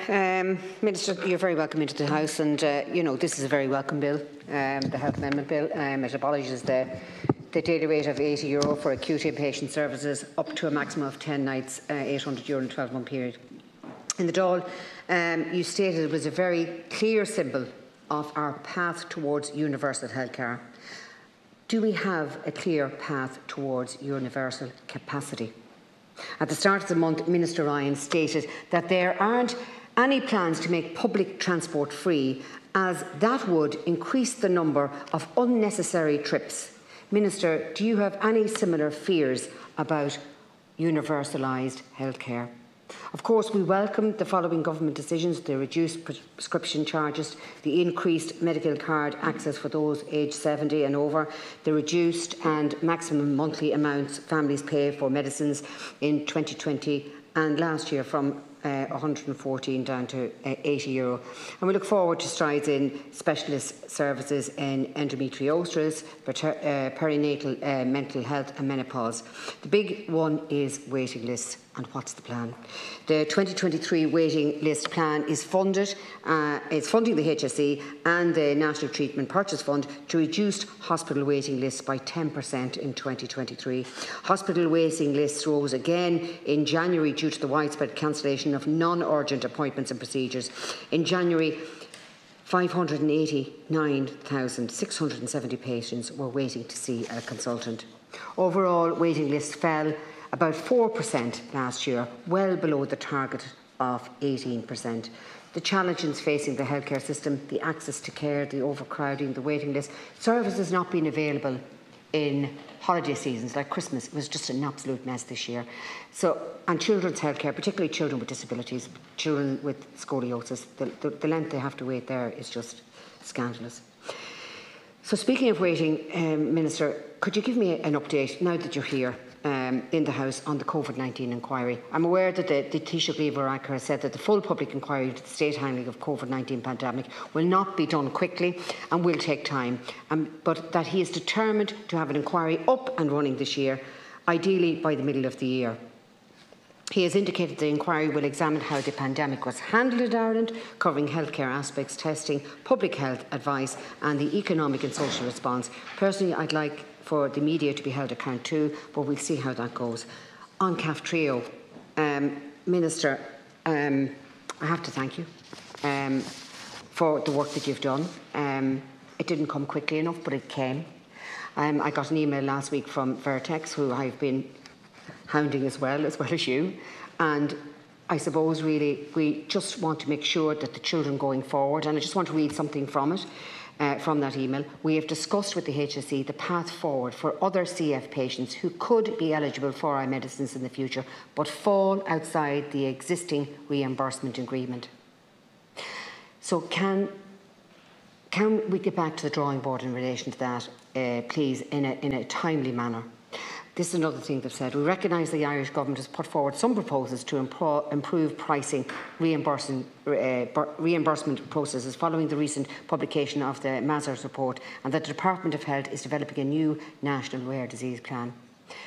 Minister, you're very welcome into the House, and you know this is a very welcome bill, the Health Amendment Bill. It abolishes the daily rate of €80 for acute inpatient services up to a maximum of 10 nights, €800 in a 12-month period. In the Dáil, you stated it was a very clear symbol of our path towards universal healthcare. Do we have a clear path towards universal capacity? At the start of the month, Minister Ryan stated that there aren't any plans to make public transport free, as that would increase the number of unnecessary trips. Minister, do you have any similar fears about universalised healthcare? Of course, we welcome the following government decisions: the reduced prescription charges, the increased medical card access for those aged 70 and over, the reduced and maximum monthly amounts families pay for medicines in 2020 and last year from 114 down to €80. And we look forward to strides in specialist services in endometriosis, perinatal mental health and menopause. The big one is waiting lists. And what's the plan? The 2023 waiting list plan is funded. It's funding the HSE and the National Treatment Purchase Fund to reduce hospital waiting lists by 10% in 2023. Hospital waiting lists rose again in January due to the widespread cancellation of non-urgent appointments and procedures. In January, 589,670 patients were waiting to see a consultant. Overall, waiting lists fell about 4% last year, well below the target of 18%. The challenges facing the healthcare system, the access to care, the overcrowding, the waiting list, services not being available in holiday seasons like Christmas, it was just an absolute mess this year. So, and children's healthcare, particularly children with disabilities, children with scoliosis, the length they have to wait there is just scandalous. So speaking of waiting, Minister, could you give me an update now that you're here in the House on the COVID-19 inquiry? I'm aware that the Taoiseach Varadkar has said that the full public inquiry into the state handling of COVID-19 pandemic will not be done quickly and will take time, but that he is determined to have an inquiry up and running this year, ideally by the middle of the year. He has indicated the inquiry will examine how the pandemic was handled in Ireland, covering healthcare aspects, testing, public health advice and the economic and social response. Personally, I'd like for the media to be held account too, but we'll see how that goes. On Kaftrio, Minister, I have to thank you for the work that you've done. It didn't come quickly enough, but it came. I got an email last week from Vertex, who I've been hounding as well as you, and I suppose really we just want to make sure that the children going forward, and I just want to read something from it, from that email. We have discussed with the HSE the path forward for other CF patients who could be eligible for our medicines in the future but fall outside the existing reimbursement agreement. So can we get back to the drawing board in relation to that, please, in a timely manner? This is another thing they've said. We recognise the Irish Government has put forward some proposals to improve pricing reimbursement processes following the recent publication of the Mazars report, and that the Department of Health is developing a new national rare disease plan.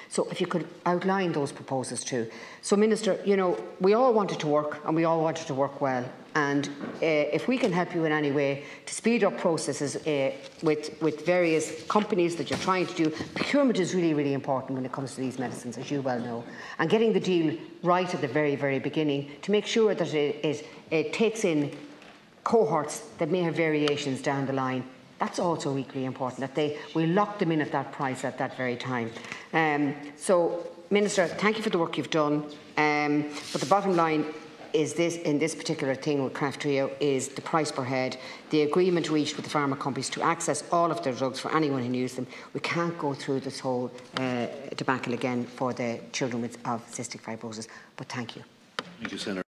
So if you could outline those proposals too. So Minister, you know, we all want it to work and we all want it to work well. And if we can help you in any way to speed up processes with various companies that you're trying to do, procurement is really, really important when it comes to these medicines, as you well know. And getting the deal right at the very, very beginning to make sure that it takes in cohorts that may have variations down the line. That's also equally important, that we lock them in at that price at that very time. So, Minister, thank you for the work you've done. But the bottom line is this, in this particular thing with Kaftrio, is the price per head, the agreement reached with the pharma companies to access all of their drugs for anyone who needs them. We can't go through this whole debacle again for the children of cystic fibrosis. But thank you. Thank you, Senator.